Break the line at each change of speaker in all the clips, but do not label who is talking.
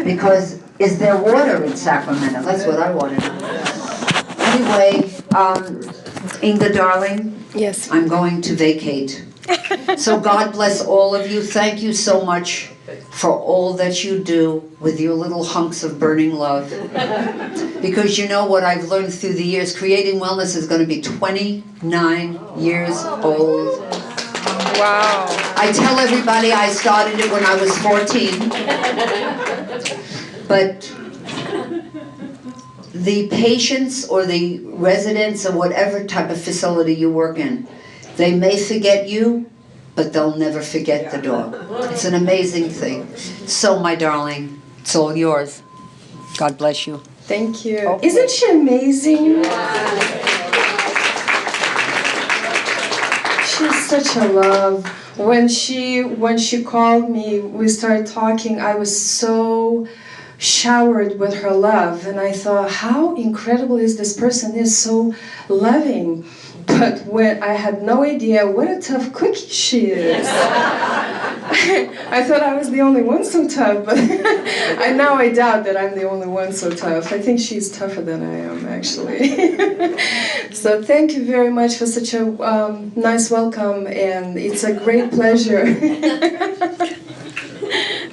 Because is there water in Sacramento? That's what I want to know. Anyway, Inga, darling,
Yes.
I'm going to vacate. So God bless all of you. Thank you so much for all that you do with your little hunks of burning love. Because you know what I've learned through the years, Creating Wellness is going to be 29 years old.
Wow.
I tell everybody I started it when I was 14. But the patients or the residents or whatever type of facility you work in, they may forget you, but they'll never forget the dog. It's an amazing thing. So, my darling, it's all yours. God bless you.
Thank you.
Okay.
Isn't she amazing? She's such a love. When she called me, we started talking, I was so showered with her love, and I thought, how incredible is this person, is so loving. But when I had no idea what a tough cookie she is. I thought I was the only one so tough, but now I doubt that I'm the only one so tough. I think she's tougher than I am, actually. So thank you very much for such a nice welcome, and it's a great pleasure.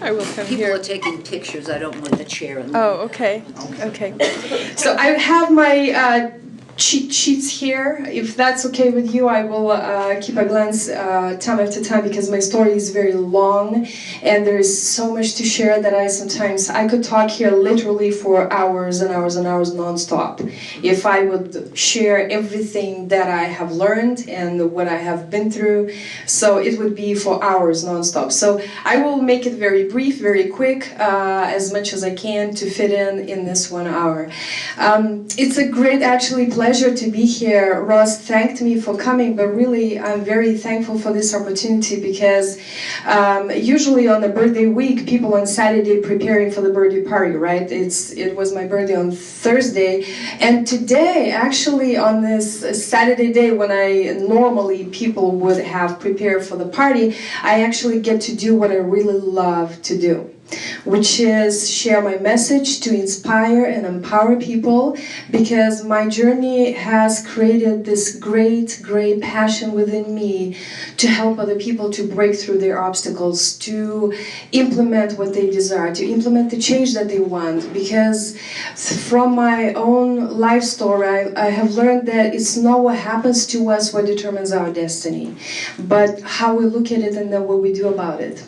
I will come
People
here.
are taking pictures. I don't want the chair.
Oh, okay. Okay. So I have my cheat sheets here. If that's okay with you, I will keep a glance time after time, because my story is very long and there is so much to share that I could talk here literally for hours and hours and hours non-stop if I would share everything that I have learned and what I have been through. So it would be for hours non-stop. So I will make it very brief, very quick, as much as I can to fit in this 1 hour. It's a great, actually, pleasure to be here. Ross thanked me for coming, but really I'm very thankful for this opportunity, because usually on the birthday week, people on Saturday preparing for the birthday party, right? It was my birthday on Thursday, and today, actually on this Saturday day when normally people would have prepared for the party, I actually get to do what I really love to do, which is share my message to inspire and empower people, because my journey has created this great, great passion within me to help other people to break through their obstacles, to implement what they desire, to implement the change that they want. Because from my own life story, I have learned that it's not what happens to us what determines our destiny, but how we look at it and then what we do about it.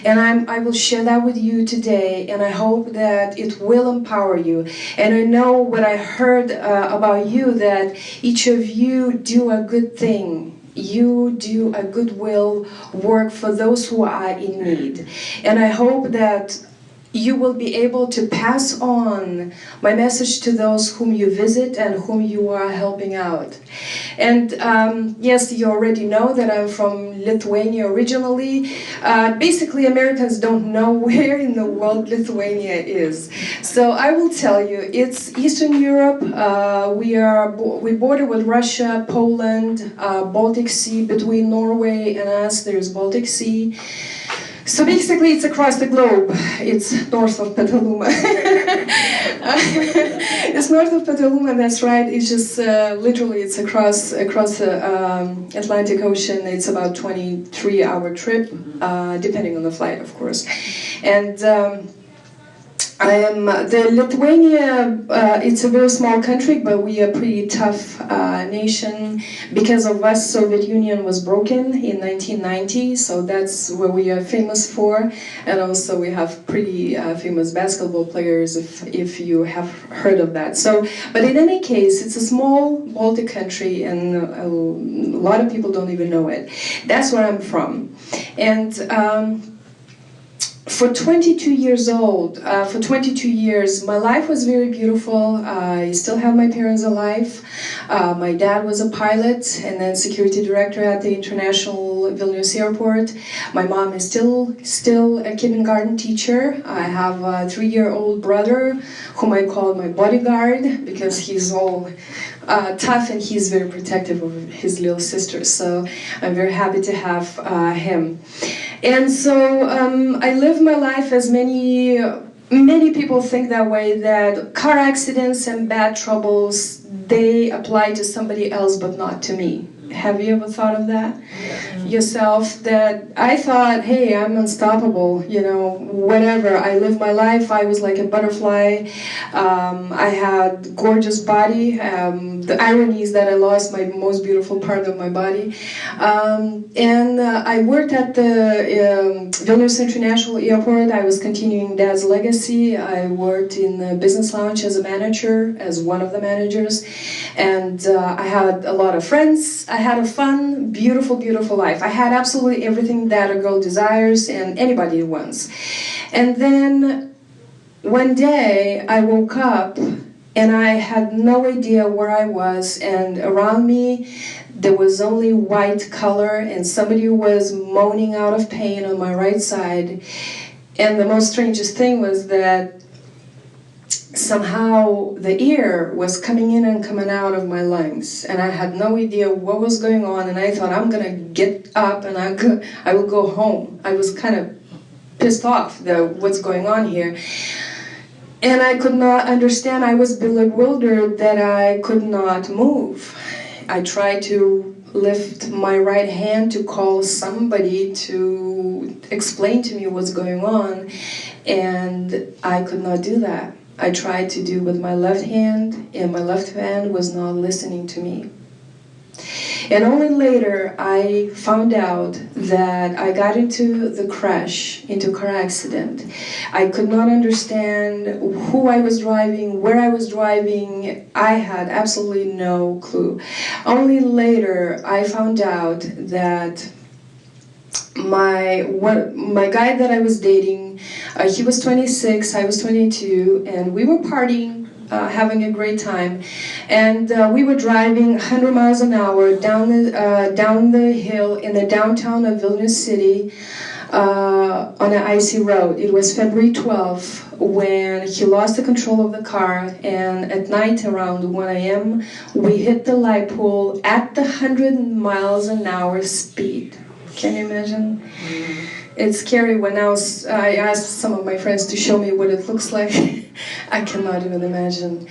And I will share that with you today, and I hope that it will empower you. And I know what I heard about you, that each of you do a good thing. You do a goodwill work for those who are in need. And I hope that you will be able to pass on my message to those whom you visit and whom you are helping out. And yes, you already know that I'm from Lithuania originally. Basically, Americans don't know where in the world Lithuania is. So I will tell you, it's Eastern Europe. We border with Russia, Poland, Baltic Sea. Between Norway and us, there's Baltic Sea. So basically, it's across the globe. It's north of Petaluma. It's north of Petaluma, that's right. It's just literally, it's across the Atlantic Ocean. It's about 23-hour trip, depending on the flight, of course. And the Lithuania, it's a very small country, but we are a pretty tough nation. Because of us, Soviet Union was broken in 1990, so that's what we are famous for. And also we have pretty famous basketball players, if you have heard of that. So, but in any case, it's a small Baltic country, and a lot of people don't even know it. That's where I'm from. And for 22 years old, for 22 years, my life was very beautiful. I still have my parents alive. My dad was a pilot and then security director at the International Vilnius Airport. My mom is still a kindergarten teacher. I have a 3-year-old brother whom I call my bodyguard, because he's all tough and he's very protective of his little sister. So I'm very happy to have him. And so I live my life as many many people think that way, that car accidents and bad troubles, they apply to somebody else but not to me. Have you ever thought of that yourself? That I thought, hey, I'm unstoppable, you know, whatever. I lived my life. I was like a butterfly. I had gorgeous body. The irony is that I lost my most beautiful part of my body. I worked at the Vilnius International Airport. I was continuing Dad's legacy. I worked in the business lounge as a manager, as one of the managers. And I had a lot of friends. I had a fun, beautiful, beautiful life. I had absolutely everything that a girl desires and anybody wants. And then one day I woke up and I had no idea where I was, and around me there was only white color, and somebody was moaning out of pain on my right side. And the most strangest thing was that somehow the air was coming in and coming out of my lungs, and I had no idea what was going on, and I thought, I'm gonna get up and I will go home. I was kind of pissed off what's going on here. And I could not understand. I was bewildered that I could not move. I tried to lift my right hand to call somebody to explain to me what's going on, and I could not do that. I tried to do with my left hand, and my left hand was not listening to me. And only later I found out that I got into the crash, into a car accident. I could not understand who I was driving, where I was driving. I had absolutely no clue. Only later I found out that my guy that I was dating, he was 26, I was 22, and we were partying, having a great time, and we were driving 100 miles an hour down the hill in the downtown of Vilnius City on an icy road. It was February 12th when he lost the control of the car, and at night around 1 a.m. we hit the light pole at the 100 miles an hour speed. Can you imagine? It's scary. When I asked some of my friends to show me what it looks like. I cannot even imagine.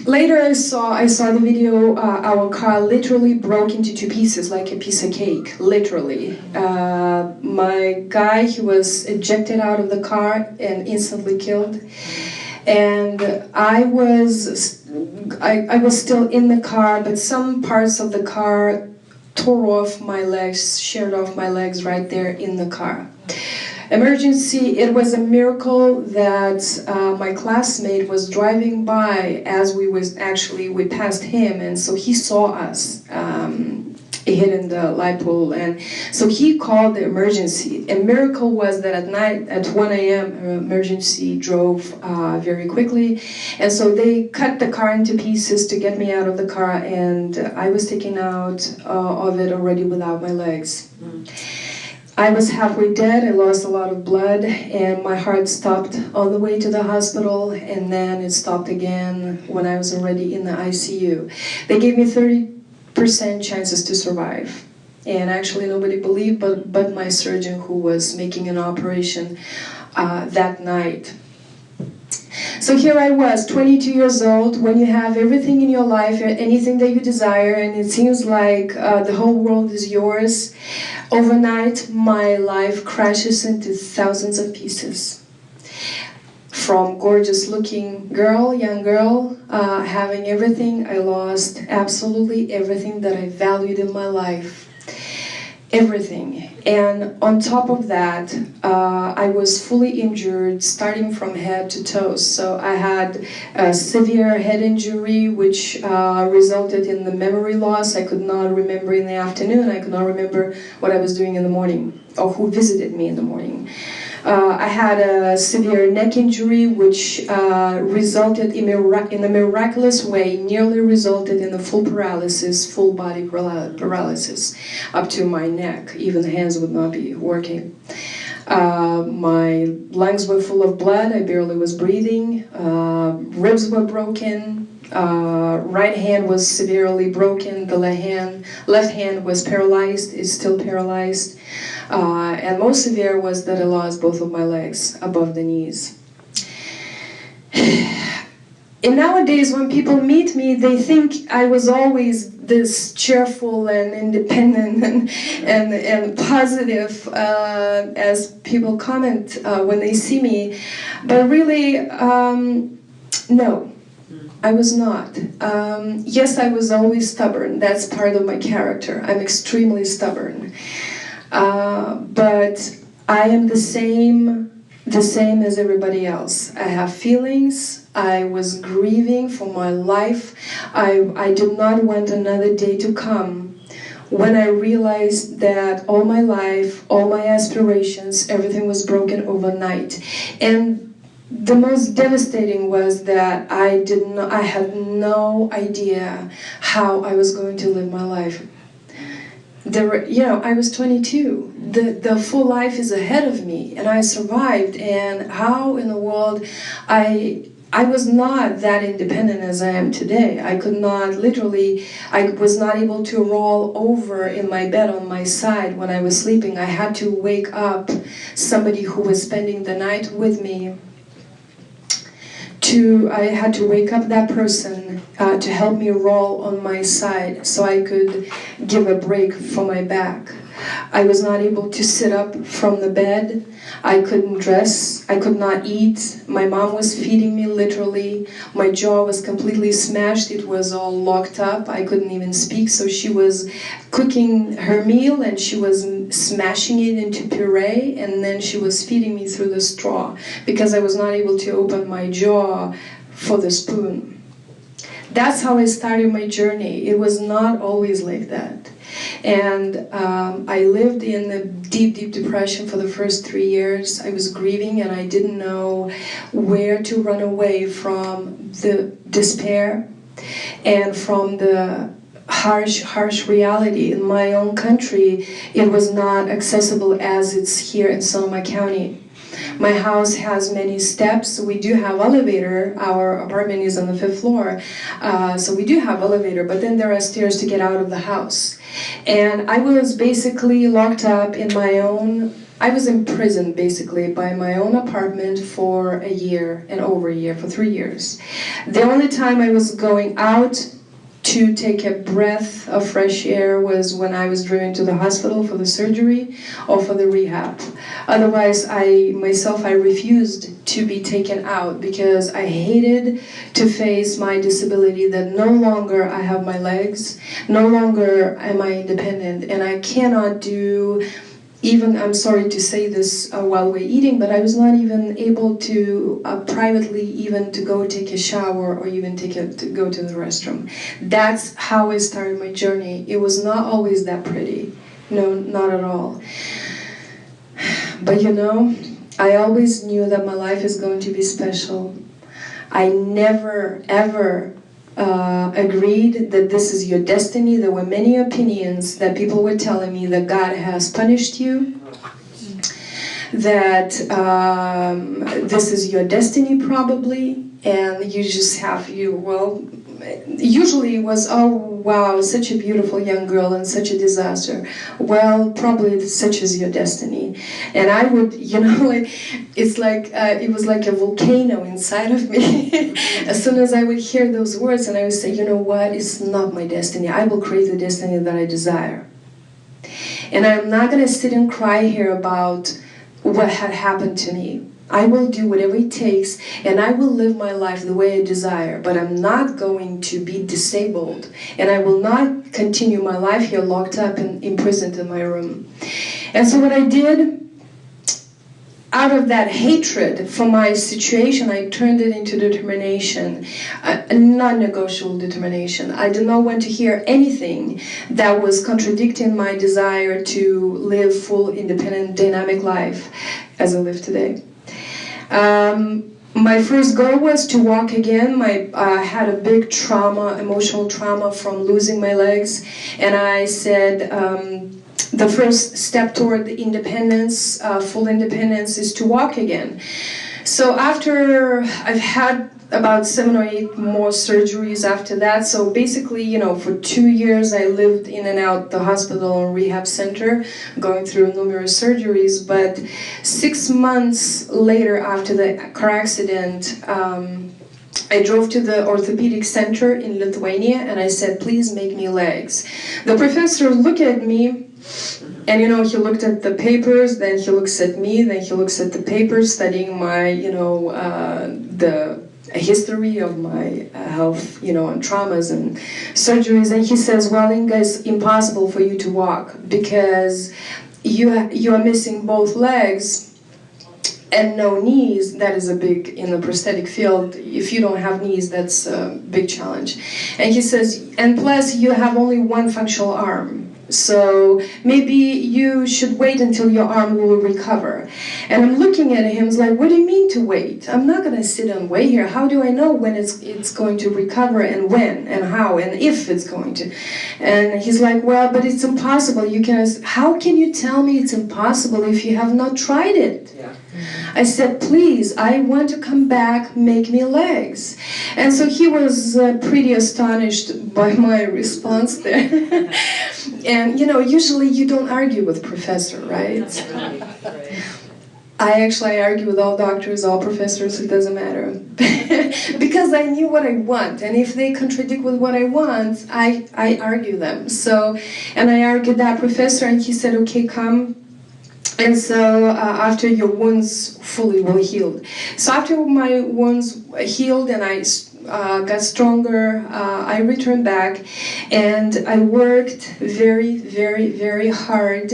Later I saw the video. Our car literally broke into two pieces, like a piece of cake, literally. My guy, he was ejected out of the car and instantly killed. And I was still in the car, but some parts of the car tore off my legs, sheared off my legs right there in the car. Emergency, it was a miracle that my classmate was driving by as we passed him, and so he saw us hitting the light pole, and so he called the emergency. A miracle was that at night at 1 a.m. emergency drove very quickly, and so they cut the car into pieces to get me out of the car, and I was taken out of it already without my legs. I was halfway dead. I lost a lot of blood, and my heart stopped on the way to the hospital, and then it stopped again when I was already in the ICU. They gave me 30% chances to survive, and actually nobody believed but my surgeon, who was making an operation that night. So here I was, 22 years old, when you have everything in your life, anything that you desire, and it seems like the whole world is yours. Overnight, my life crashes into thousands of pieces. From gorgeous looking girl, young girl, having everything, I lost absolutely everything that I valued in my life. Everything. And on top of that, I was fully injured, starting from head to toes. So I had a severe head injury, which resulted in the memory loss. I could not remember in the afternoon. I could not remember what I was doing in the morning, or who visited me in the morning. I had a severe neck injury, which resulted in a miraculous way, nearly resulted in a full paralysis, full body paralysis, up to my neck. Even the hands would not be working. My lungs were full of blood. I barely was breathing. Ribs were broken. Right hand was severely broken. The left hand was paralyzed, is still paralyzed. And most severe was that I lost both of my legs above the knees. And nowadays, when people meet me, they think I was always this cheerful and independent and positive, as people comment when they see me. But really, no, I was not. Yes, I was always stubborn. That's part of my character. I'm extremely stubborn. But I am the same as everybody else. I have feelings. I was grieving for my life. I did not want another day to come when I realized that all my life, all my aspirations, everything was broken overnight. And the most devastating was that I had no idea how I was going to live my life. I was 22. The full life is ahead of me, and I survived. And how in the world I was not that independent as I am today. I could not, literally, I was not able to roll over in my bed on my side when I was sleeping. I had to wake up somebody who was spending the night with me. I had to wake up that person to help me roll on my side so I could give a break for my back. I was not able to sit up from the bed. I couldn't dress. I could not eat. My mom was feeding me literally. My jaw was completely smashed. It was all locked up. I couldn't even speak. So she was cooking her meal and she was smashing it into puree, and then she was feeding me through the straw because I was not able to open my jaw for the spoon. That's how I started my journey. It was not always like that. And I lived in a deep, deep depression for the first 3 years. I was grieving and I didn't know where to run away from the despair and from the harsh reality. In my own country, it was not accessible as it's here in Sonoma County. My house has many steps. We do have elevator. Our apartment is on the 5th floor, so we do have elevator, but then there are stairs to get out of the house. And I was basically locked up in my own, I was imprisoned basically by my own apartment for a year and over a year, for 3 years. The only time I was going out to take a breath of fresh air was when I was driven to the hospital for the surgery or for the rehab. Otherwise, I refused to be taken out because I hated to face my disability, that no longer I have my legs, no longer am I independent, and I cannot do even, I'm sorry to say this while we're eating, but I was not even able to privately even to go take a shower or even to go to the restroom. That's how I started my journey. It was not always that pretty. No, not at all. But I always knew that my life is going to be special. I never, ever agreed that this is your destiny. There were many opinions that people were telling me that God has punished you, that this is your destiny probably, and you just have usually it was, oh wow, such a beautiful young girl and such a disaster. Well, probably such is your destiny. And I would, it was like a volcano inside of me. As soon as I would hear those words, and I would say, you know what, it's not my destiny. I will create the destiny that I desire. And I'm not going to sit and cry here about what had happened to me. I will do whatever it takes, and I will live my life the way I desire, but I'm not going to be disabled, and I will not continue my life here locked up and imprisoned in my room. And so what I did, out of that hatred for my situation, I turned it into determination, a non-negotiable determination. I did not want to hear anything that was contradicting my desire to live full, independent, dynamic life as I live today. My first goal was to walk again. I had a big trauma, emotional trauma from losing my legs, and I said the first step toward independence, full independence, is to walk again. So after I've had about 7 or 8 more surgeries after that. So basically, you know, for 2 years I lived in and out the hospital and rehab center, going through numerous surgeries. But 6 months later, after the car accident, I drove to the orthopedic center in Lithuania and I said, please make me legs. The professor looked at me and, you know, he looked at the papers, then he looks at me, then he looks at the papers, studying my, you know, the history of my health, you know, and traumas and surgeries. And he says, well, Inga, it's impossible for you to walk because you are missing both legs and no knees. That is a big, in the prosthetic field, if you don't have knees, that's a big challenge. And he says, and plus you have only one functional arm. So maybe you should wait until your arm will recover. And I'm looking at him, it's like, what do you mean to wait? I'm not going to sit and wait here. How do I know when it's going to recover and when and how and if it's going to? And he's like, well, but it's impossible. How can you tell me it's impossible if you have not tried it? Yeah. I said, please, I want to come back, make me legs. And so he was pretty astonished by my response there. And, you know, usually you don't argue with professor, right? I argue with all doctors, all professors, it doesn't matter. Because I knew what I want, and if they contradict with what I want, I argue them. So, and I argued that professor, and he said, okay, come. And so after your wounds fully will heal. So after my wounds healed and I got stronger, I returned back and I worked very, very, very hard.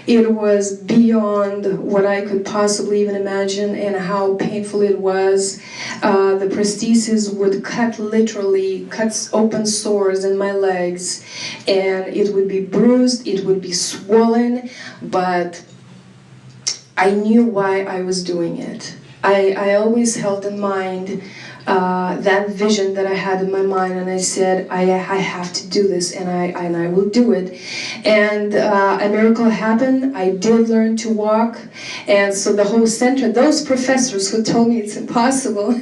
It was beyond what I could possibly even imagine and how painful it was. The prosthesis would literally cut open sores in my legs, and it would be bruised, it would be swollen, but I knew why I was doing it. I always held in mind that vision that I had in my mind, and I said, I have to do this, and I will do it. And a miracle happened. I did learn to walk, and so the whole center, those professors who told me it's impossible,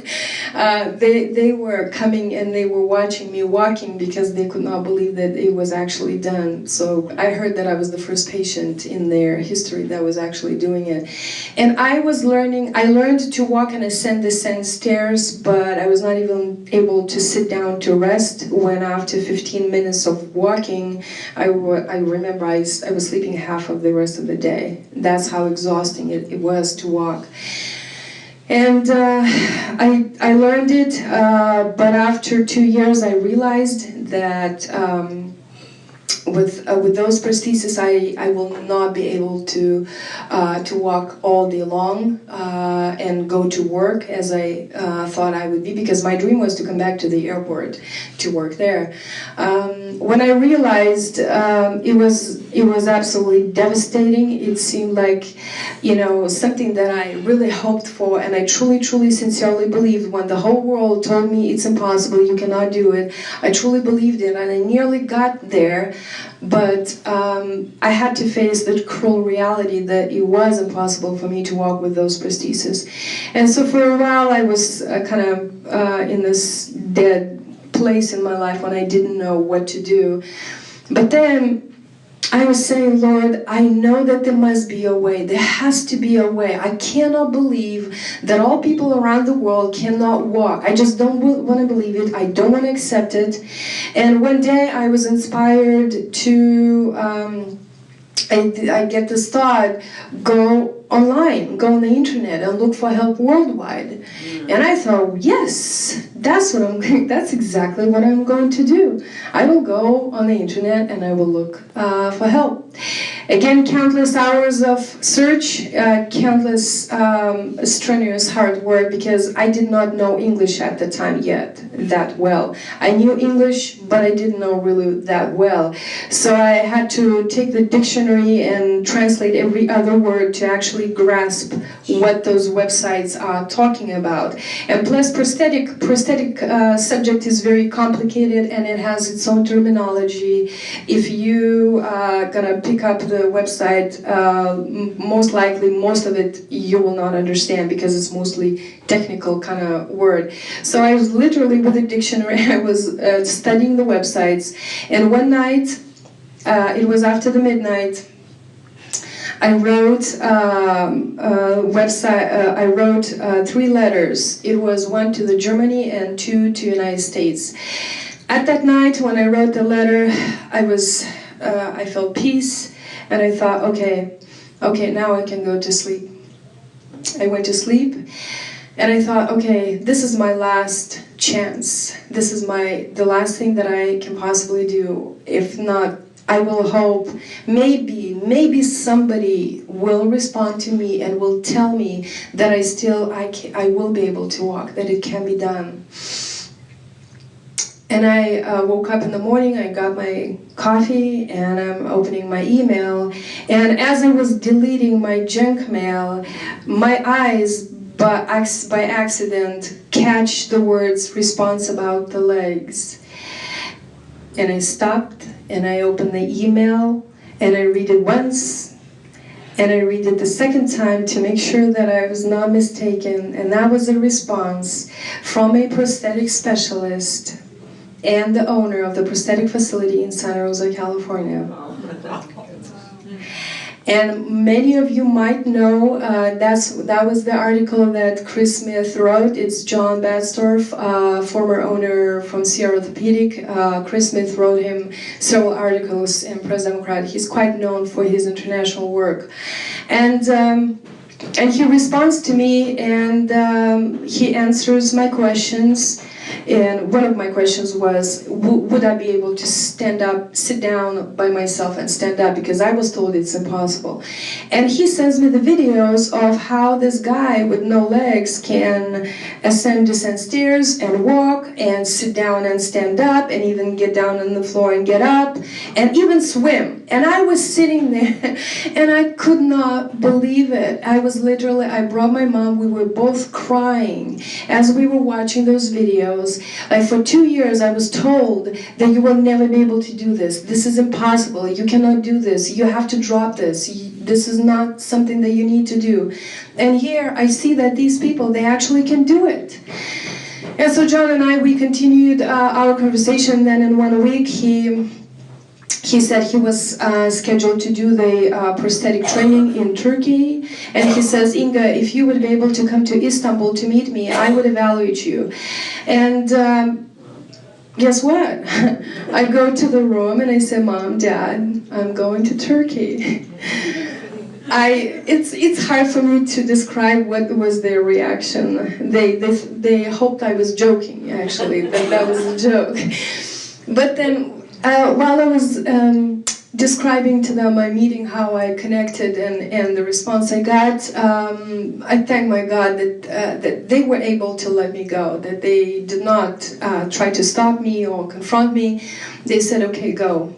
they were coming and they were watching me walking because they could not believe that it was actually done. So I heard that I was the first patient in their history that was actually doing it. And I learned to walk and ascend stairs, but I was not even able to sit down to rest when after 15 minutes of walking, I remember I was sleeping half of the rest of the day. That's how exhausting it was to walk. And I learned it, but after 2 years I realized that with those prostheses I will not be able to walk all day long and go to work as I thought I would be, because my dream was to come back to the airport to work there. When I realized it was absolutely devastating. It seemed like, you know, something that I really hoped for, and I truly, truly, sincerely believed when the whole world told me it's impossible, you cannot do it. I truly believed it, and I nearly got there, but I had to face the cruel reality that it was impossible for me to walk with those prostheses. And so for a while I was kind of in this dead place in my life when I didn't know what to do. But then I was saying, Lord, I know that there must be a way. There has to be a way. I cannot believe that all people around the world cannot walk. I just don't want to believe it. I don't want to accept it. And one day I was inspired to, I get this thought, go online, go on the internet and look for help worldwide. And I thought, yes, that's exactly what I'm going to do. I will go on the internet and I will look for help. Again, countless hours of search, countless strenuous hard work, because I did not know English at the time yet that well. I knew English, but I didn't know really that well. So I had to take the dictionary and translate every other word to actually grasp what those websites are talking about. And plus, prosthetic subject is very complicated and it has its own terminology. If you are gonna pick up the the website, most likely most of it you will not understand because it's mostly technical kind of word. So I was literally with a dictionary, I was studying the websites, and one night, it was after the midnight, I wrote I wrote 3 letters. It was 1 to the Germany and 2 to United States. At that night, when I wrote the letter, I felt peace, and I thought, okay, now I can go to sleep. I went to sleep, and I thought, okay, this is my last chance. This is the last thing that I can possibly do. If not, I will hope maybe somebody will respond to me and will tell me that I will be able to walk, that it can be done. And I woke up in the morning, I got my coffee, and I'm opening my email. And as I was deleting my junk mail, my eyes, by accident, catch the words response about the legs. And I stopped, and I opened the email, and I read it once, and I read it the second time to make sure that I was not mistaken. And that was a response from a prosthetic specialist and the owner of the prosthetic facility in Santa Rosa, California. And many of you might know that was the article that Chris Smith wrote. It's John Badstorff, former owner from Sierra Orthopedic. Chris Smith wrote him several articles in Press Democrat. He's quite known for his international work. And he responds to me, and he answers my questions. And one of my questions was, would I be able to stand up, sit down by myself and stand up? Because I was told it's impossible. And he sends me the videos of how this guy with no legs can descend stairs and walk and sit down and stand up and even get down on the floor and get up and even swim. And I was sitting there and I could not believe it. I brought my mom, we were both crying as we were watching those videos. Like for 2 years I was told that you will never be able to do this. This is impossible. You cannot do this. You have to drop this. This is not something that you need to do. And here I see that these people, they actually can do it. And so John and I, we continued our conversation. Then in 1 week he said he was scheduled to do the prosthetic training in Turkey. And he says, Inga, if you would be able to come to Istanbul to meet me, I would evaluate you. And guess what? I go to the room and I say, Mom, Dad, I'm going to Turkey. It's hard for me to describe what was their reaction. They hoped I was joking, actually, that was a joke. But then, while I was describing to them my meeting, how I connected and the response I got, I thank my God that they were able to let me go, that they did not try to stop me or confront me. They said, okay, go.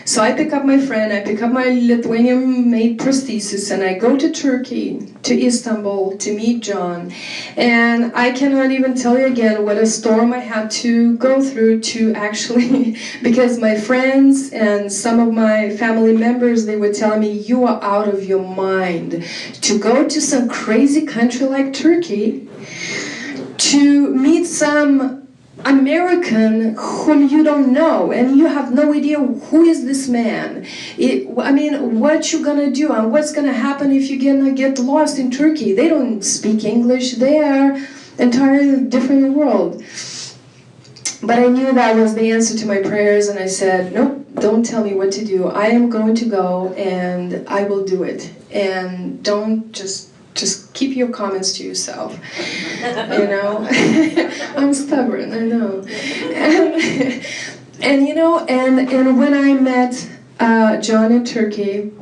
So I pick up my friend, I pick up my Lithuanian-made prosthesis, and I go to Turkey, to Istanbul, to meet John. And I cannot even tell you again what a storm I had to go through to actually, because my friends and some of my family members, they were telling me, you are out of your mind to go to some crazy country like Turkey to meet some American whom you don't know, and you have no idea who is this man. What you gonna do, and what's gonna happen if you're gonna get lost in Turkey? They don't speak English. They are entirely different world. But I knew that was the answer to my prayers, and I said, nope, don't tell me what to do. I am going to go, and I will do it. And don't just keep your comments to yourself, you know. I'm stubborn, I know. And when I met John in Turkey,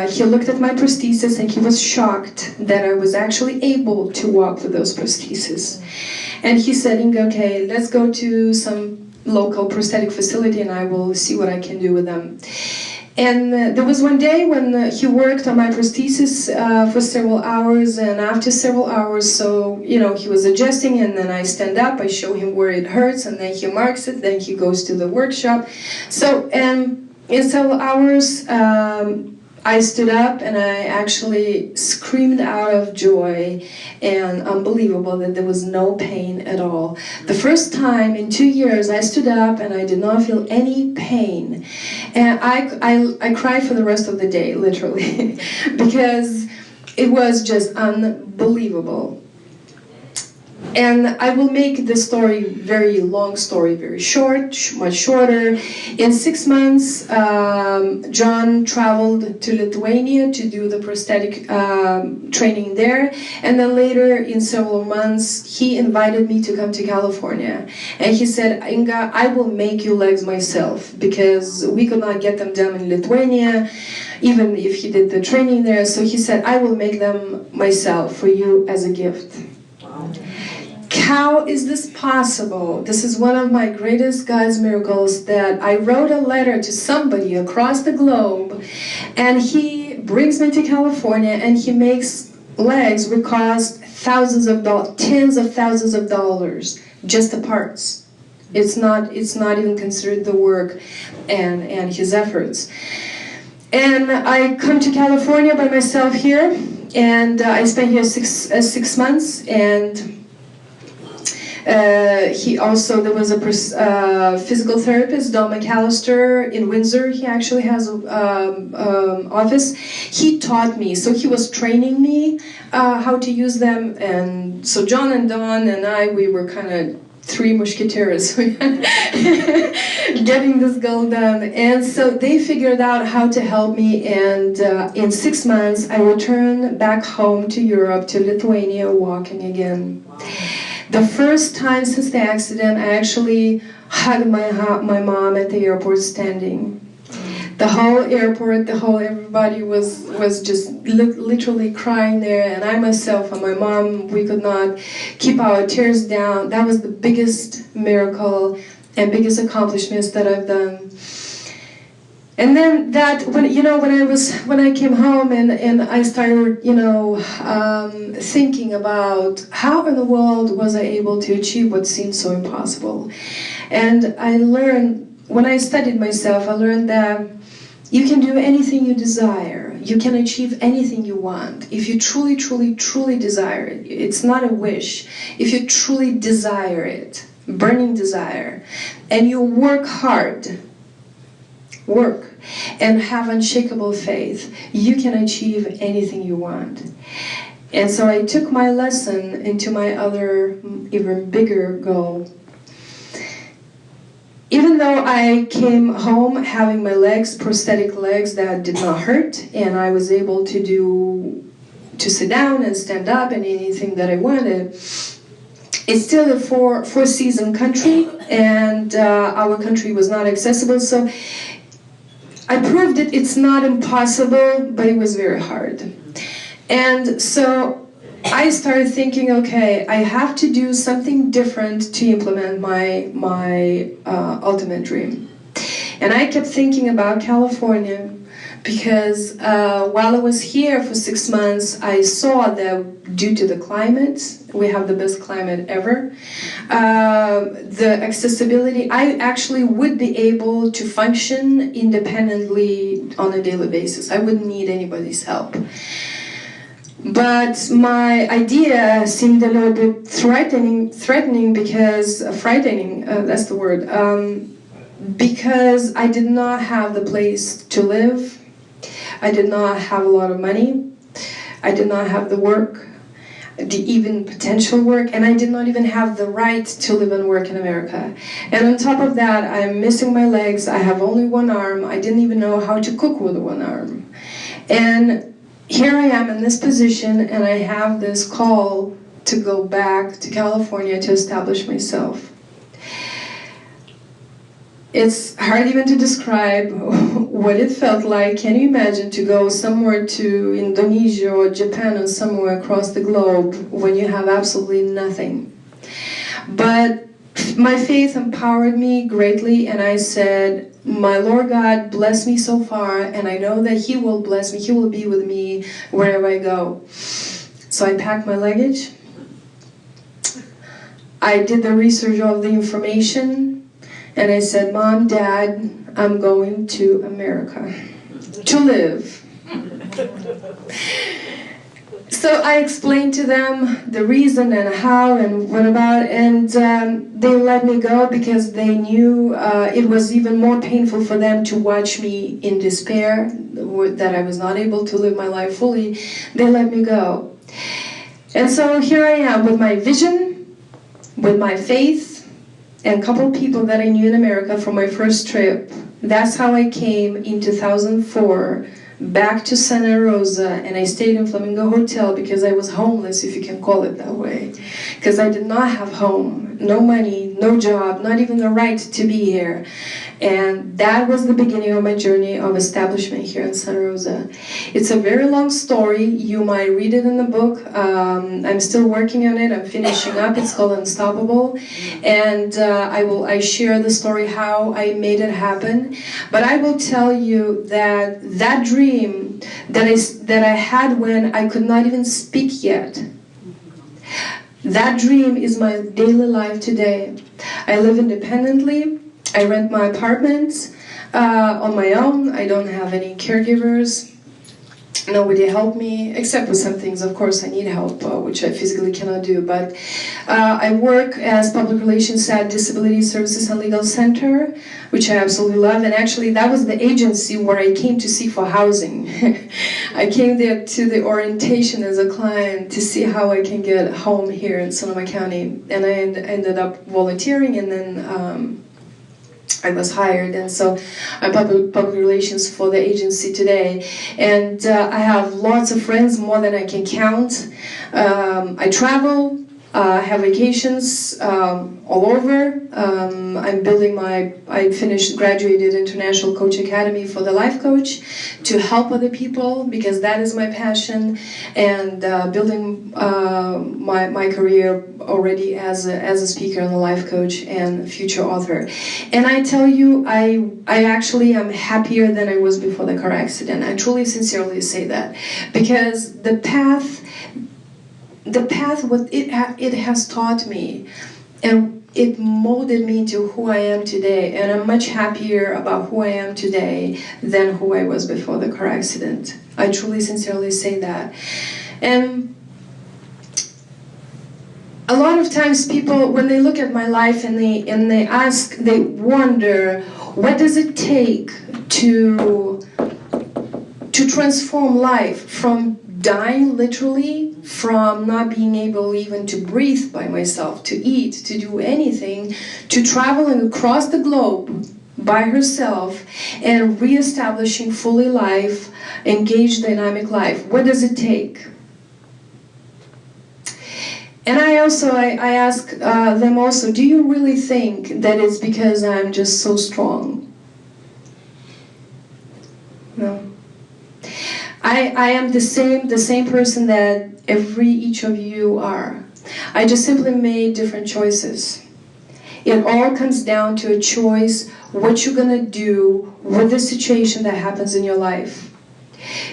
he looked at my prosthesis and he was shocked that I was actually able to walk with those prostheses. And he said, Inga, okay, let's go to some local prosthetic facility and I will see what I can do with them. And there was one day when he worked on my prosthesis for several hours, and after several hours, so, you know, he was adjusting, and then I stand up, I show him where it hurts, and then he marks it, then he goes to the workshop. So, and in several hours, I stood up and I actually screamed out of joy, and unbelievable that there was no pain at all. The first time in 2 years I stood up and I did not feel any pain. And I cried for the rest of the day, literally, because it was just unbelievable. And I will make the story very long story, very short, much shorter. In 6 months, John traveled to Lithuania to do the prosthetic training there. And then later, in several months, he invited me to come to California. And he said, Inga, I will make you legs myself, because we could not get them done in Lithuania, even if he did the training there. So he said, I will make them myself for you as a gift. Wow. How is this possible? This is one of my greatest God's miracles, that I wrote a letter to somebody across the globe, and he brings me to California and he makes legs which cost thousands of dollars, tens of thousands of dollars, just the parts. It's not even considered the work and his efforts. And I come to California by myself here, and I spent here six months, and there was a physical therapist, Don McAllister, in Windsor. He actually has an office. He taught me, so he was training me how to use them. And so John and Don and I, we were kind of three musketeers getting this goal done. And so they figured out how to help me, and in 6 months I returned back home to Europe, to Lithuania, walking again. The first time since the accident, I actually hugged my mom at the airport standing. The whole airport, everybody was just literally crying there, and I myself and my mom, we could not keep our tears down. That was the biggest miracle and biggest accomplishments that I've done. And then when I came home and I started, thinking about how in the world was I able to achieve what seemed so impossible. And I learned, when I studied myself, I learned that you can do anything you desire. You can achieve anything you want. If you truly, truly, truly desire it, it's not a wish. If you truly desire it, burning desire, and you work hard, and have unshakable faith, you can achieve anything you want. And so I took my lesson into my other, even bigger goal. Even though I came home having my legs, prosthetic legs that did not hurt, and I was able to sit down and stand up and anything that I wanted, it's still a four-season country, and our country was not accessible. So I proved that it's not impossible, but it was very hard. And so I started thinking, okay, I have to do something different to implement my ultimate dream. And I kept thinking about California, because while I was here for 6 months, I saw that due to the climate, we have the best climate ever, the accessibility, I actually would be able to function independently on a daily basis. I wouldn't need anybody's help. But my idea seemed a little bit threatening because, frightening, that's the word, because I did not have the place to live. I did not have a lot of money. I did not have the work, the even potential work, and I did not even have the right to live and work in America. And on top of that, I'm missing my legs. I have only one arm. I didn't even know how to cook with one arm. And here I am in this position, and I have this call to go back to California to establish myself. It's hard even to describe what it felt like. Can you imagine to go somewhere to Indonesia or Japan or somewhere across the globe when you have absolutely nothing? But my faith empowered me greatly, and I said, my Lord God bless me so far, and I know that He will bless me. He will be with me wherever I go. So I packed my luggage. I did the research of the information, And I said, Mom, Dad, I'm going to America to live. So I explained to them the reason and how and what about, and they let me go because they knew it was even more painful for them to watch me in despair, that I was not able to live my life fully. They let me go. And so here I am with my vision, with my faith, and a couple of people that I knew in America from my first trip. That's how I came in 2004 back to Santa Rosa, and I stayed in Flamingo Hotel because I was homeless, if you can call it that way. Because I did not have home, no money, no job, not even the right to be here. And that was the beginning of my journey of establishment here in Santa Rosa. It's a very long story. You might read it in the book. I'm still working on it. I'm finishing up. It's called Unstoppable. And I share the story how I made it happen. But I will tell you that that dream that I had when I could not even speak yet, that dream is my daily life today. I live independently. I rent my apartment on my own. I don't have any caregivers. Nobody helped me, except with some things, of course, I need help, which I physically cannot do. But I work as public relations at Disability Services and Legal Center, which I absolutely love. And actually, that was the agency where I came to seek for housing. I came there to the orientation as a client to see how I can get home here in Sonoma County. And I ended up volunteering, and then I was hired, and so I'm public relations for the agency today. And I have lots of friends, more than I can count. I travel, have vacations all over. I'm building I graduated International Coach Academy for the life coach to help other people, because that is my passion, and building my career already as a speaker and a life coach and future author. And I tell you, I actually am happier than I was before the car accident. I truly, sincerely say that, because the path what it has taught me, and it molded me into who I am today, and I'm much happier about who I am today than who I was before the car accident. I truly, sincerely say that. And a lot of times people, when they look at my life and they wonder, what does it take to transform life from dying literally, from not being able even to breathe by myself, to eat, to do anything, to traveling across the globe by herself and reestablishing fully life, engaged, dynamic life. What does it take? And I ask them also, do you really think that it's because I'm just so strong? No. I am the same person that each of you are. I just simply made different choices. It all comes down to a choice, what you're gonna do with the situation that happens in your life.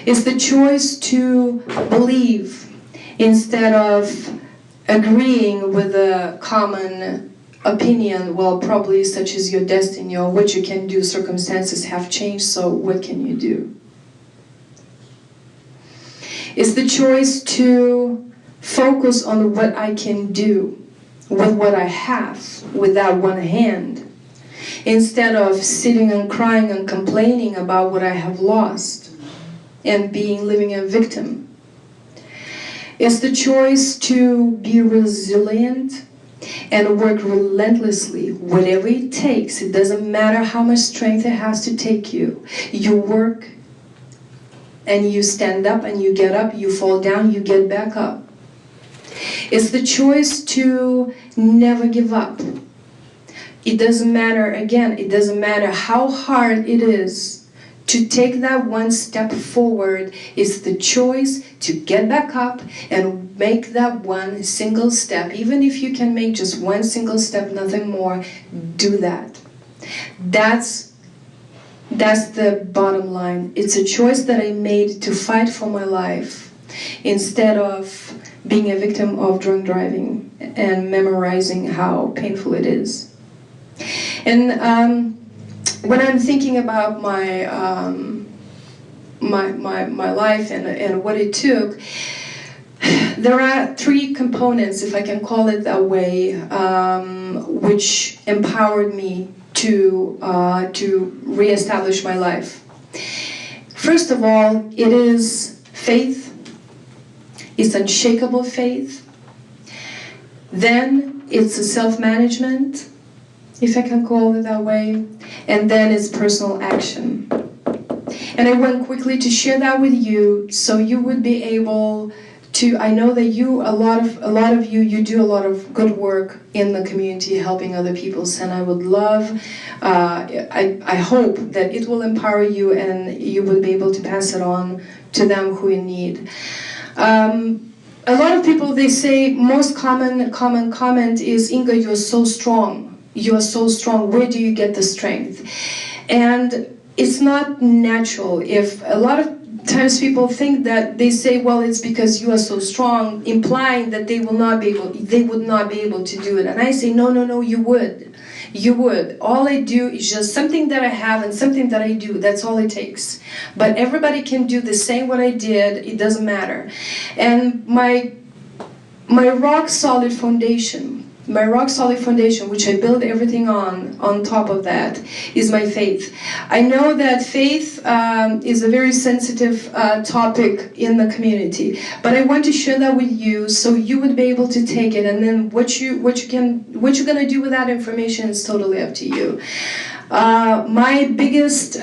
It's the choice to believe instead of agreeing with a common opinion, well, probably such as your destiny or what you can do, circumstances have changed, so what can you do? It's the choice to focus on what I can do with what I have, with that one hand, instead of sitting and crying and complaining about what I have lost and living a victim. It's the choice to be resilient and work relentlessly, whatever it takes. It doesn't matter how much strength it has to take you. You work and you stand up and you get up, you fall down, you get back up. It's the choice to never give up. It doesn't matter, again, it doesn't matter how hard it is to take that one step forward. It's the choice to get back up and make that one single step. Even if you can make just one single step, nothing more, do that. That's the bottom line. It's a choice that I made to fight for my life instead of being a victim of drunk driving and memorizing how painful it is. And when I'm thinking about my my life and what it took, there are 3 components, if I can call it that way, which empowered me to reestablish my life. First of all, it is faith. It's unshakable faith. Then it's a self-management, if I can call it that way. And then it's personal action. And I want quickly to share that with you, so you would be able to. I know that a lot of you do a lot of good work in the community, helping other people, and I would love. I hope that it will empower you, and you will be able to pass it on to them who in need. A lot of people, they say, most common comment is, Inga, you're so strong. You are so strong. Where do you get the strength? And it's not natural. If a lot of times people think that, they say, well, it's because you are so strong, implying that they would not be able to do it. And I say, no, you would. You would. All I do is just something that I have and something that I do. That's all it takes. But everybody can do the same what I did. It doesn't matter. And my rock solid foundation, which I build everything on top of that, is my faith. I know that faith is a very sensitive topic in the community, but I want to share that with you so you would be able to take it, and then what you're gonna do with that information is totally up to you. My biggest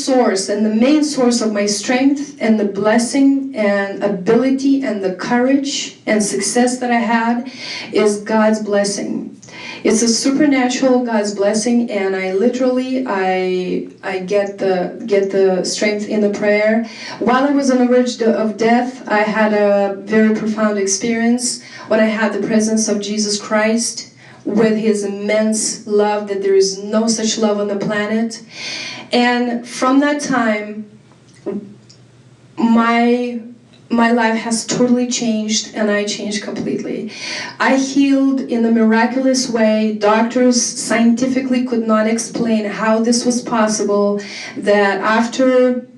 source and the main source of my strength and the blessing and ability and the courage and success that I had is God's blessing. It's a supernatural God's blessing, and I literally get the strength in the prayer. While I was on the verge of death, I had a very profound experience when I had the presence of Jesus Christ with His immense love, that there is no such love on the planet. And from that time, my life has totally changed, and I changed completely. I healed in a miraculous way. Doctors scientifically could not explain how this was possible, that after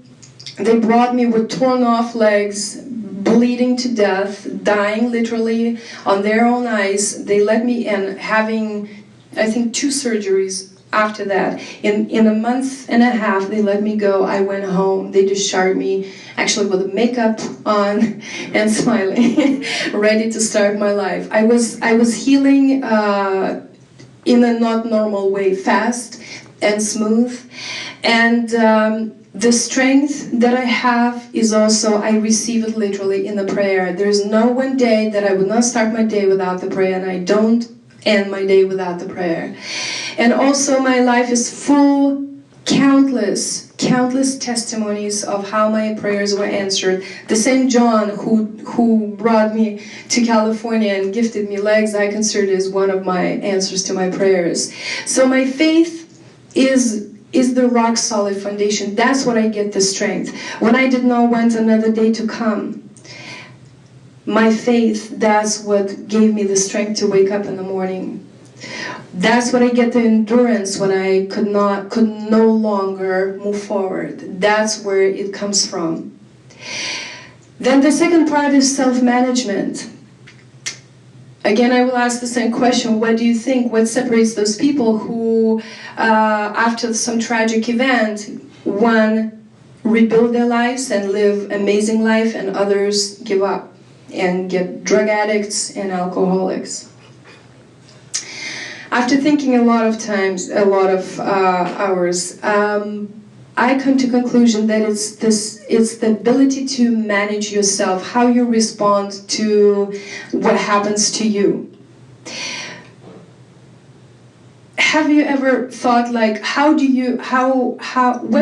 they brought me with torn off legs, bleeding to death, dying literally on their own eyes, they let me in, having, I think, 2 surgeries. After that, in a month and a half, they let me go. I went home. They discharged me, actually with makeup on and smiling, ready to start my life. I was healing in a not normal way, fast and smooth. And the strength that I have is also, I receive it literally in the prayer. There's no one day that I would not start my day without the prayer, and I don't end my day without the prayer. And also my life is full, countless testimonies of how my prayers were answered. The same John who brought me to California and gifted me legs, I consider as one of my answers to my prayers. So my faith is the rock solid foundation. That's what I get the strength. When I did not want another day to come, my faith, that's what gave me the strength to wake up in the morning. That's what I get the endurance when I could no longer move forward. That's where it comes from. Then the second part is self-management. Again, I will ask the same question. What do you think? What separates those people who, after some tragic event, one, rebuild their lives and live amazing life, and others give up and get drug addicts and alcoholics? After thinking a lot of hours, I come to conclusion that it's the ability to manage yourself, how you respond to what happens to you. Have you ever thought, like, what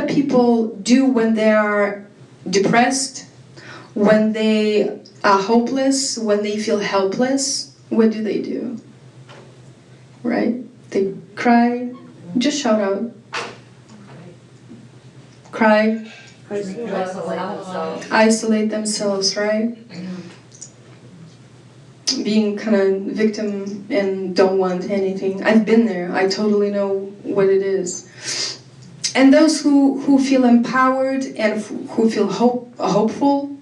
people do when they are depressed, when they are hopeless, when they feel helpless? What do? Right? They cry. Just shout out. Cry. Isolate themselves, right? being kind of victim and don't want anything. I've been there. I totally know what it is. And those who feel empowered and who feel hopeful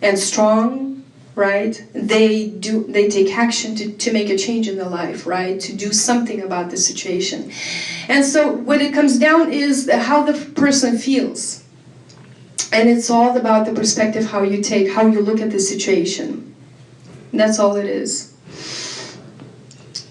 and strong, right? They take action to make a change in their life, right? To do something about the situation. And so what it comes down is how the person feels. And it's all about the perspective how you look at the situation. That's all it is.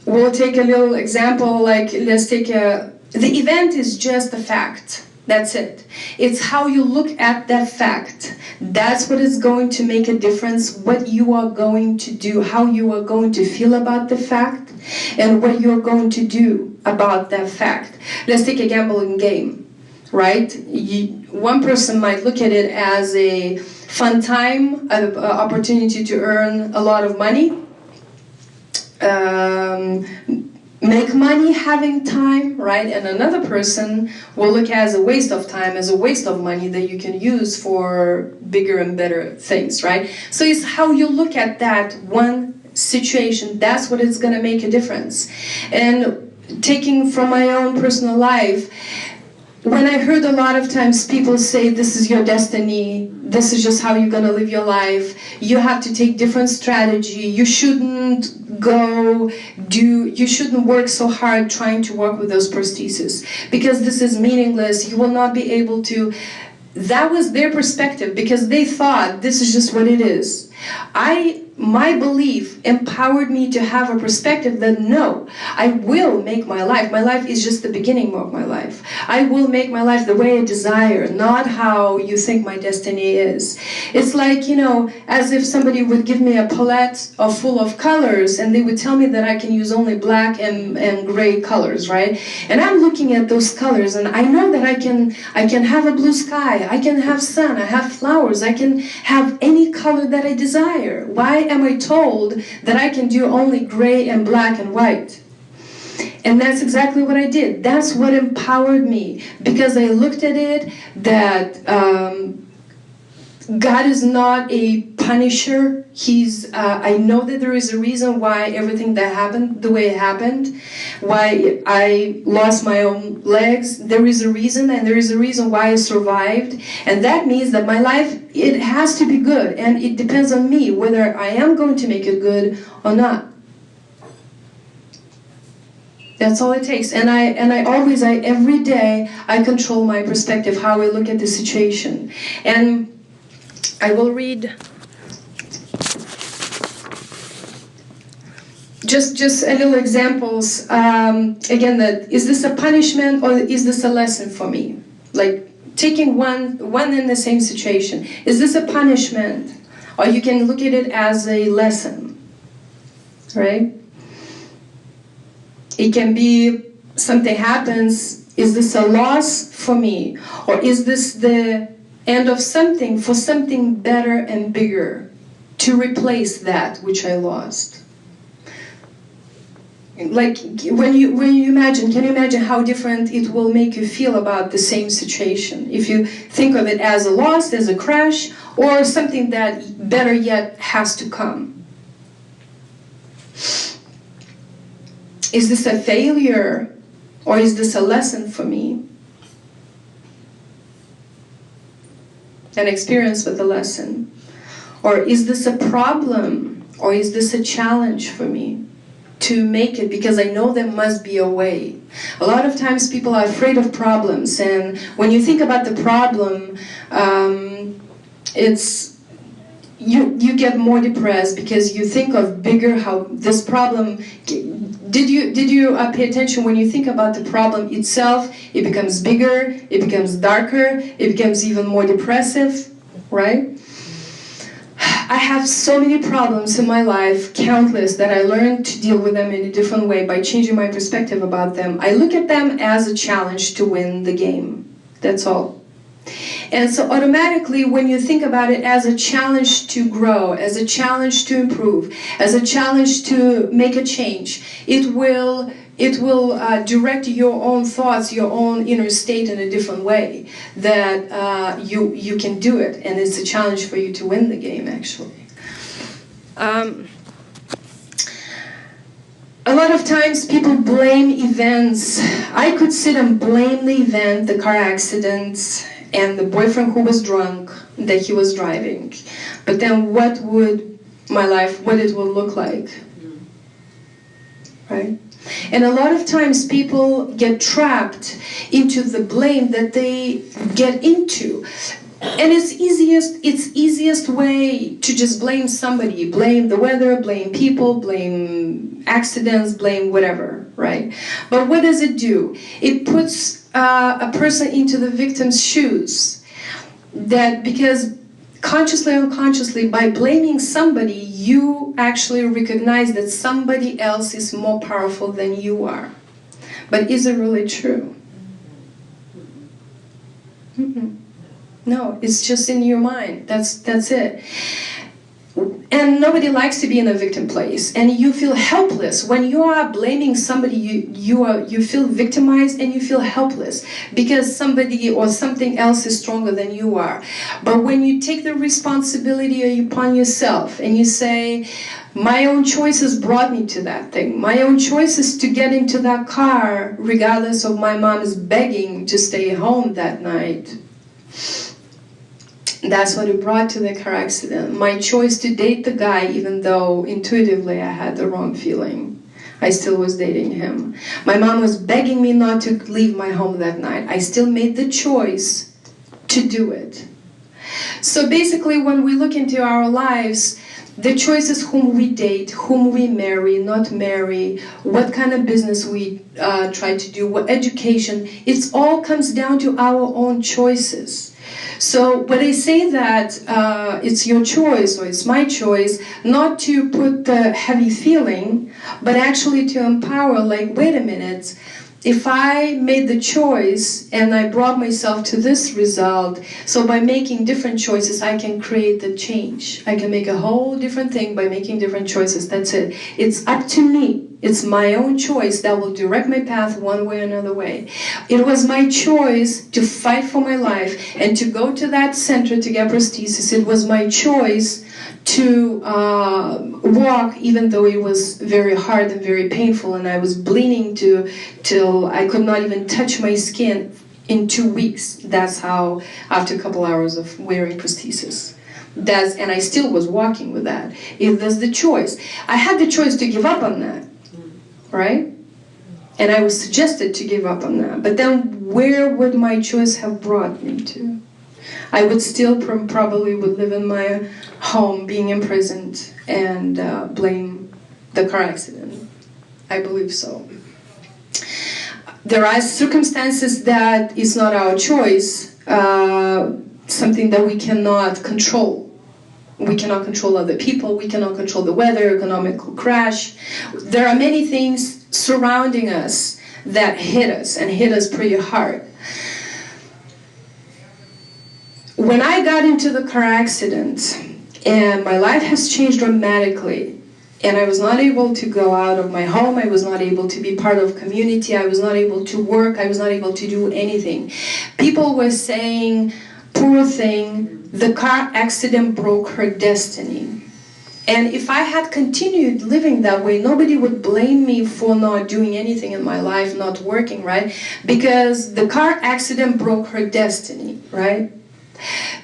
We'll take a little example, like let's take the event is just a fact. That's it. It's how you look at that fact. That's what is going to make a difference, what you are going to do, how you are going to feel about the fact, and what you're going to do about that fact. Let's take a gambling game, right? One person might look at it as a fun time, an opportunity to earn a lot of money, make money having time, right? And another person will look at it as a waste of time, as a waste of money that you can use for bigger and better things, right? So it's how you look at that one situation. That's what is going to make a difference. And taking from my own personal life, when I heard a lot of times people say, this is your destiny, this is just how you're going to live your life, you have to take different strategy, you shouldn't you shouldn't work so hard trying to work with those prostheses, because this is meaningless, you will not be able to. That was their perspective, because they thought this is just what it is. My belief empowered me to have a perspective that no, I will make my life is just the beginning of my life. I will make my life the way I desire, not how you think my destiny is. It's like, you know, as if somebody would give me a palette full of colors and they would tell me that I can use only black and gray colors, right? And I'm looking at those colors and I know that I can have a blue sky, I can have sun, I have flowers, I can have any color that I desire. Why am I told that I can do only gray and black and white? And that's exactly what I did. That's what empowered me, because I looked at it that God is not a punisher. I know that there is a reason why everything that happened the way it happened, why I lost my own legs. There is a reason, and there is a reason why I survived. And that means that my life, it has to be good. And it depends on me whether I am going to make it good or not. That's all it takes. And every day, I control my perspective, how I look at the situation. And I will read just a little examples. Again, is this a punishment or is this a lesson for me? Like taking one in the same situation. Is this a punishment? Or you can look at it as a lesson, right? It can be something happens. Is this a loss for me? Or is this the end of something for something better and bigger to replace that which I lost? Like when you imagine, can you imagine how different it will make you feel about the same situation if you think of it as a loss, as a crash, or something that better yet has to come? Is this a failure or is this a lesson for me? An experience with a lesson. Or is this a problem or is this a challenge for me to make it, because I know there must be a way. A lot of times people are afraid of problems, and when you think about the problem, you get more depressed because you think of bigger, how this problem. Did you pay attention when you think about the problem itself? It becomes bigger, it becomes darker, it becomes even more depressive, right? I have so many problems in my life, countless, that I learned to deal with them in a different way by changing my perspective about them. I look at them as a challenge to win the game. That's all. And so automatically, when you think about it as a challenge to grow, as a challenge to improve, as a challenge to make a change, it will direct your own thoughts, your own inner state in a different way, that you can do it, and it's a challenge for you to win the game, actually. of times people blame events. I could sit and blame the event, the car accident, and the boyfriend who was drunk that he was driving. But then what would my life, what it would look like? Right? And a lot of times people get trapped into the blame that they get into. And it's easiest way to just blame somebody, blame the weather, blame people, blame accidents, blame whatever, right? But what does it do? It puts a person into the victim's shoes. That because consciously or unconsciously, by blaming somebody, you actually recognize that somebody else is more powerful than you are. But is it really true? Mm-mm. No, it's just in your mind. That's it. And nobody likes to be in a victim place, and you feel helpless when you are blaming somebody. You feel victimized and you feel helpless because somebody or something else is stronger than you are. But when you take the responsibility upon yourself and you say, my own choices brought me to that thing. My own choices to get into that car, regardless of my mom's begging to stay home that night. That's what it brought to the car accident. My choice to date the guy, even though intuitively I had the wrong feeling. I still was dating him. My mom was begging me not to leave my home that night. I still made the choice to do it. So basically, when we look into our lives, the choices whom we date, whom we marry, not marry, what kind of business we try to do, what education, it all comes down to our own choices. So when I say that it's your choice or it's my choice, not to put the heavy feeling, but actually to empower, like, wait a minute, if I made the choice and I brought myself to this result, so by making different choices, I can create the change. I can make a whole different thing by making different choices. That's it. It's up to me. It's my own choice that will direct my path one way or another way. It was my choice to fight for my life and to go to that center to get prosthesis. It was my choice to walk, even though it was very hard and very painful, and I was bleeding till I could not even touch my skin in 2 weeks. That's how, after a couple hours of wearing prosthesis. And I still was walking with that. It was the choice. I had the choice to give up on that, right? And I was suggested to give up on that. But then where would my choice have brought me to? I would still probably would live in my home, being imprisoned, and blame the car accident. I believe so. There are circumstances that is not our choice, something that we cannot control. We cannot control other people, we cannot control the weather, economic crash. There are many things surrounding us that hit us, and hit us pretty hard. When I got into the car accident, and my life has changed dramatically, and I was not able to go out of my home, I was not able to be part of community, I was not able to work, I was not able to do anything. People were saying, poor thing, the car accident broke her destiny. And if I had continued living that way, nobody would blame me for not doing anything in my life, not working, right? Because the car accident broke her destiny, right?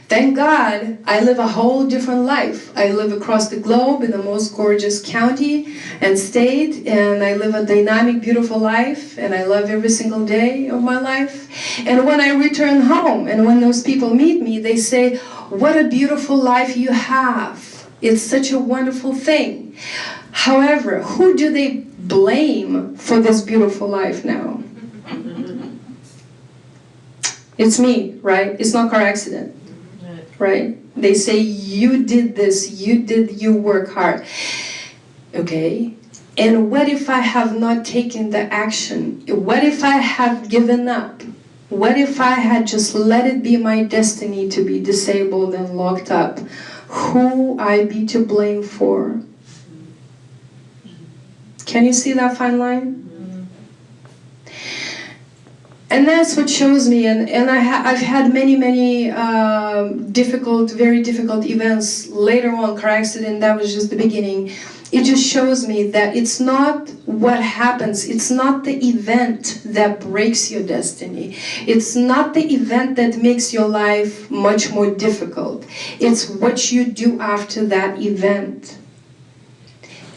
Thank God, I live a whole different life. I live across the globe in the most gorgeous county and state, and I live a dynamic, beautiful life, and I love every single day of my life. And when I return home, and when those people meet me, they say, what a beautiful life you have. It's such a wonderful thing. However, who do they blame for this beautiful life now? It's me, right? It's not car accident, right? They say, you did this, you work hard. Okay, and what if I have not taken the action? What if I have given up? What if I had just let it be my destiny to be disabled and locked up? Who I be to blame for? Can you see that fine line? And that's what shows me, and I've had many very difficult events later on. Car accident, that was just the beginning. It just shows me that it's not what happens, it's not the event that breaks your destiny. It's not the event that makes your life much more difficult. It's what you do after that event.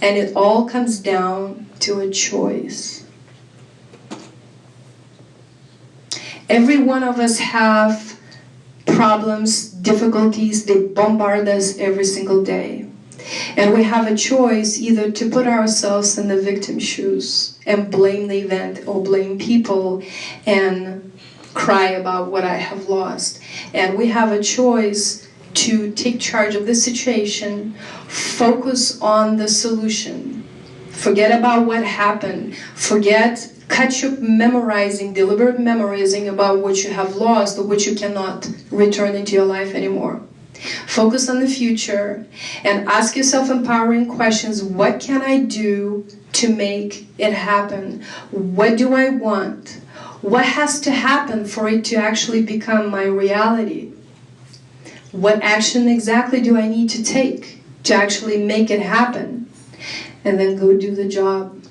And it all comes down to a choice. Every one of us have problems, difficulties, they bombard us every single day. And we have a choice either to put ourselves in the victim's shoes and blame the event or blame people and cry about what I have lost. And we have a choice to take charge of the situation, focus on the solution. Forget about what happened. Cut your deliberate memorizing about what you have lost or what you cannot return into your life anymore. Focus on the future and ask yourself empowering questions. What can I do to make it happen? What do I want? What has to happen for it to actually become my reality? What action exactly do I need to take to actually make it happen? And then go do the job.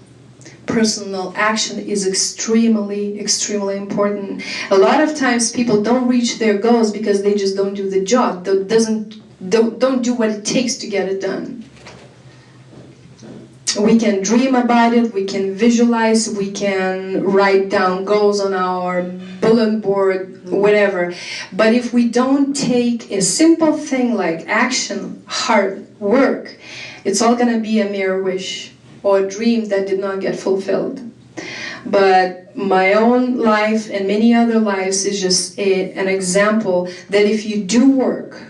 Personal action is extremely important. A lot of times people don't reach their goals because they just don't do the job. Don't do what it takes to get it done. We can dream about it, we can visualize, we can write down goals on our bulletin board, whatever. But if we don't take a simple thing like action, hard work, it's all going to be a mere wish or a dream that did not get fulfilled. But my own life and many other lives is just an example that if you do work,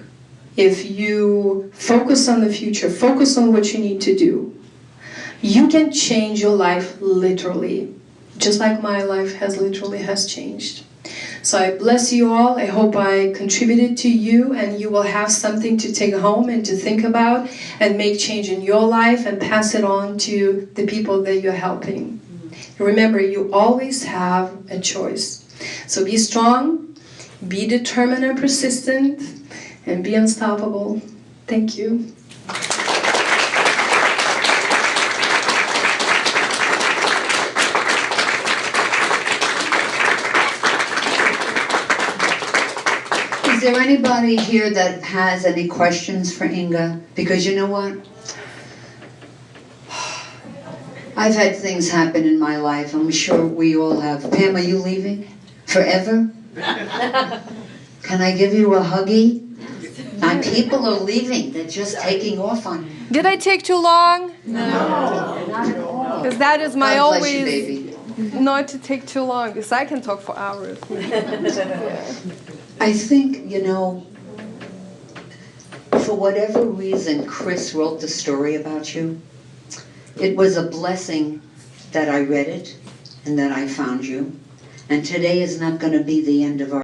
if you focus on the future, focus on what you need to do, you can change your life literally, just like my life has changed. So I bless you all. I hope I contributed to you and you will have something to take home and to think about and make change in your life and pass it on to the people that you're helping. Remember, you always have a choice. So be strong, be determined and persistent, and be unstoppable. Thank you.
Is there anybody here that has any questions for Inga? Because you know what? I've had things happen in my life. I'm sure we all have. Pam, are you leaving? Forever? Can I give you a huggy? My people are leaving. They're just taking off on me.
Did I take too long?
No, not at all.
Because that is my
God bless you,
always
baby.
not to take too long. Because I can talk for hours. Yeah.
I think, for whatever reason, Chris wrote the story about you. It was a blessing that I read it and that I found you. And today is not going to be the end of our